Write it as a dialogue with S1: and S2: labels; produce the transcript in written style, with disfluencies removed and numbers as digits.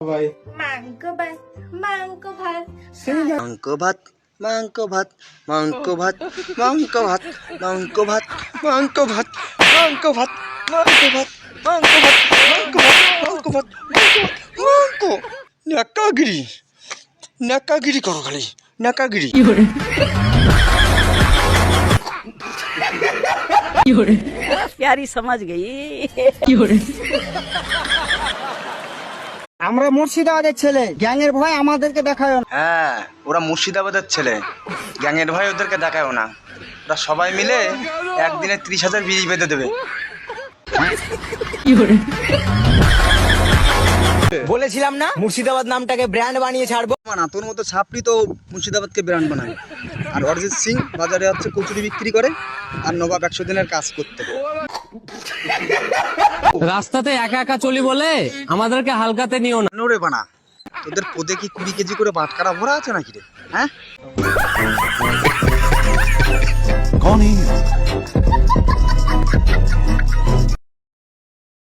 S1: ভাই
S2: মাংস ভাত মাংস ভাত
S3: মাংস ভাত মাংস ভাত মাংস ভাত মাংস ভাত মাংস ভাত মাংস ভাত মাংস ভাত মাংস ভাত মাংস ভাত মাংস ভাত মাংস ভাত মাংস নাকাগিরি নাকাগিরি করো খালি নাকাগিরি
S4: प्यारी समझ गई
S5: আমরা মুর্শিদাবাদের ছেলে গ্যাংয়ের ভয় আমাদেরকে দেখায় না।
S3: হ্যাঁ ওরা মুর্শিদাবাদের ছেলে গ্যাংয়ের ভাই ওদেরকে দেখায়ও না ওরা সবাই মিলে একদিনে 30,000 বিড়ি বেঁধে দেবে
S5: বলেছিলাম না মুর্শিদাবাদ নামটাকে ব্র্যান্ড বানিয়ে ছাড়বো।
S3: না তোর মতো ছাপড়ি তো মুর্শিদাবাদকে ব্র্যান্ড বানায় আর অরিজিৎ সিং বাজারে হচ্ছে কচুরি বিক্রি করে আর নবাব 100 দিনের কাজ করতে
S6: রাস্তাতে একা একা চলি বলে আমাদেরকে হালকাতে নিও না।
S3: রে বানা তোদের পোদে কি 20 কেজি করে বাটকারা ভরা আছে নাকি রে হ্যাঁ